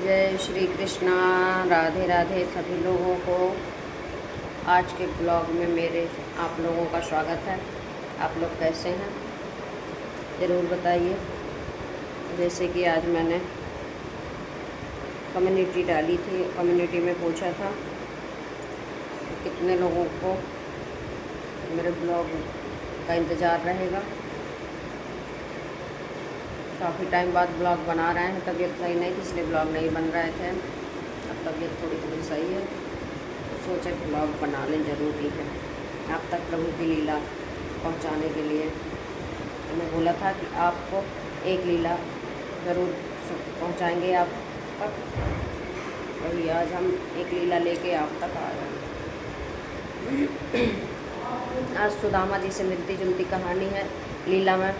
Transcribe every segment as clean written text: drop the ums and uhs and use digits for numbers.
जय श्री कृष्णा। राधे राधे सभी लोगों को। आज के ब्लॉग में मेरे आप लोगों का स्वागत है। आप लोग कैसे हैं ज़रूर बताइए। जैसे कि आज मैंने कम्युनिटी डाली थी, कम्युनिटी में पूछा था कितने लोगों को मेरे ब्लॉग का इंतज़ार रहेगा। काफ़ी टाइम बाद ब्लॉग बना रहे हैं। तबीयत सही नहीं थी इसलिए ब्लॉग नहीं बन रहे थे। अब तबीयत थोड़ी सही है तो सोचे ब्लॉग बना लें, ज़रूरी है आप तक प्रभु की लीला पहुंचाने के लिए। मैंने बोला था कि आपको एक लीला ज़रूर पहुंचाएंगे आप तक, वही आज हम एक लीला लेके आप तक आ गए। आज सुदामा जी से मिलती जुलती कहानी है। लीला में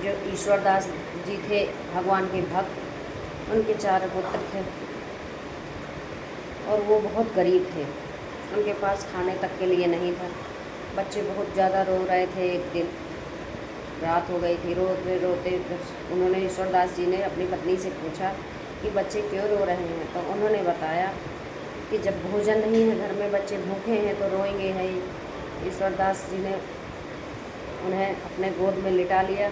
जो ईश्वरदास जी थे भगवान के भक्त, उनके 4 पुत्र थे और वो बहुत गरीब थे। उनके पास खाने तक के लिए नहीं था। बच्चे बहुत ज़्यादा रो रहे थे। एक दिन रात हो गई थी, रोते रोते उन्होंने ईश्वरदास जी ने अपनी पत्नी से पूछा कि बच्चे क्यों रो रहे हैं। तो उन्होंने बताया कि जब भोजन नहीं है घर में, बच्चे भूखे हैं तो रोएंगे है। ईश्वरदास जी ने उन्हें अपने गोद में लिटा लिया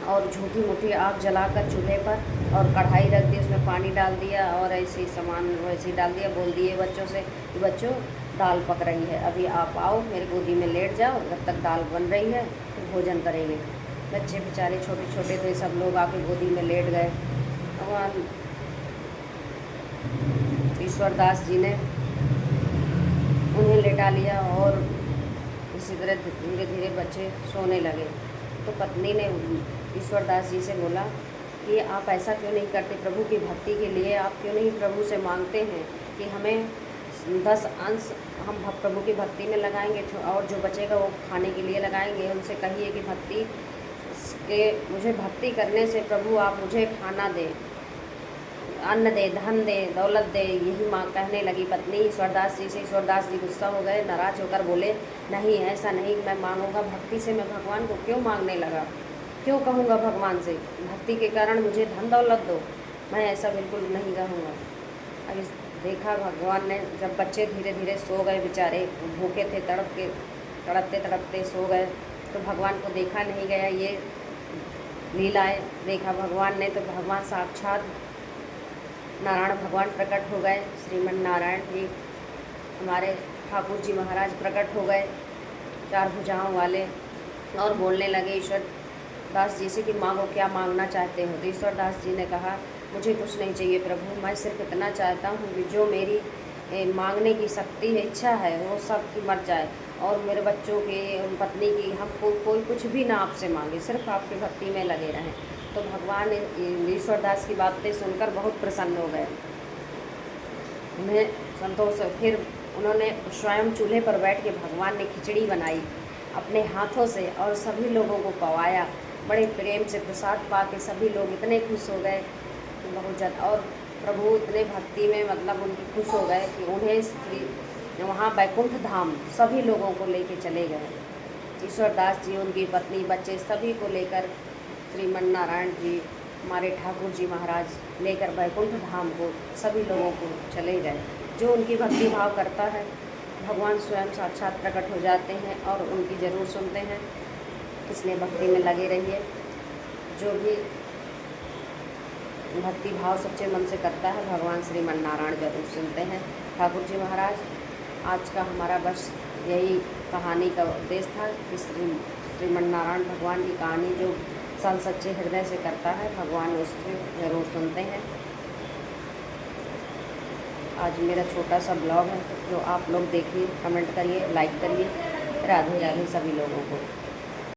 और झूठी मूठी आग जलाकर चूल्हे पर और कढ़ाई रख दी, उसमें पानी डाल दिया और ऐसे ही सामान वैसे ही डाल दिया। बोल दिए बच्चों से कि बच्चों दाल पक रही है, अभी आप आओ मेरे गोदी में लेट जाओ, जब तक दाल बन रही है फिर भोजन करेंगे। बच्चे बेचारे छोटे छोटे थे, सब लोग आके गोदी में लेट गए। भगवान ईश्वरदास जी ने उन्हें लेटा लिया और इसी तरह धीरे धीरे बच्चे सोने लगे। तो पत्नी ने ईश्वरदास जी से बोला कि आप ऐसा क्यों नहीं करते, प्रभु की भक्ति के लिए आप क्यों नहीं प्रभु से मांगते हैं कि हमें 10 अंश हम प्रभु की भक्ति में लगाएंगे और जो बचेगा वो खाने के लिए लगाएंगे। उनसे कहिए कि भक्ति के मुझे भक्ति करने से प्रभु आप मुझे खाना दें, अन्न दे, धन दे, दौलत दे। यही माँ कहने लगी पत्नी ईश्वरदास जी से। ईश्वरदास जी गुस्सा हो गए, नाराज होकर बोले नहीं ऐसा नहीं, मैं मांगूंगा भक्ति से। मैं भगवान को क्यों मांगने लगा, क्यों कहूँगा भगवान से भक्ति के कारण मुझे धन दौलत दो, मैं ऐसा बिल्कुल नहीं कहूँगा। अब इस देखा भगवान ने, जब बच्चे धीरे धीरे सो गए, बेचारे भूखे थे, तड़पते तड़पते सो गए, तो भगवान को देखा नहीं गया। ये लीलाएँ देखा भगवान ने, तो भगवान साक्षात नारायण भगवान प्रकट हो गए। श्रीमन नारायण जी हमारे ठाकुर जी महाराज प्रकट हो गए 4 भुजाओं वाले और बोलने लगे ईश्वरदास जी से कि मांगो, क्या मांगना चाहते हो। तो ईश्वरदास जी ने कहा मुझे कुछ नहीं चाहिए प्रभु, मैं सिर्फ इतना चाहता हूँ कि जो मेरी मांगने की शक्ति है, इच्छा है, वो सब की मर जाए और मेरे बच्चों की, पत्नी की, हम कोई कुछ भी ना आपसे मांगे, सिर्फ आपकी भक्ति में लगे रहें। तो भगवान ईश्वरदास की बातें सुनकर बहुत प्रसन्न हो गए, उन्हें संतोष। फिर उन्होंने स्वयं चूल्हे पर बैठ के भगवान ने खिचड़ी बनाई अपने हाथों से और सभी लोगों को पवाया। बड़े प्रेम से प्रसाद पा के सभी लोग इतने खुश हो गए कि बहुत ज़्यादा। और प्रभु इतने भक्ति में मतलब उनकी खुश हो गए कि उन्हें वहाँ बैकुंठ धाम सभी लोगों को लेके चले गए। ईश्वरदास जी, उनकी पत्नी, बच्चे सभी को लेकर श्रीमन नारायण जी हमारे ठाकुर जी महाराज लेकर बैकुंठ धाम को सभी लोगों को चले गए। जो उनकी भक्ति भाव करता है भगवान स्वयं साक्षात प्रकट हो जाते हैं और उनकी ज़रूर सुनते हैं। इसलिए भक्ति में लगे रहिए। जो भी भक्ति भाव सच्चे मन से करता है भगवान श्रीमन नारायण जरूर सुनते हैं। ठाकुर जी महाराज, आज का हमारा बस यही कहानी का उद्देश्य था कि श्रीमन नारायण भगवान की कहानी जो सल सच्चे हृदय से करता है भगवान उसको ज़रूर सुनते हैं। आज मेरा छोटा सा ब्लॉग है जो आप लोग देखिए, कमेंट करिए, लाइक करिए। राधे राधे सभी लोगों को।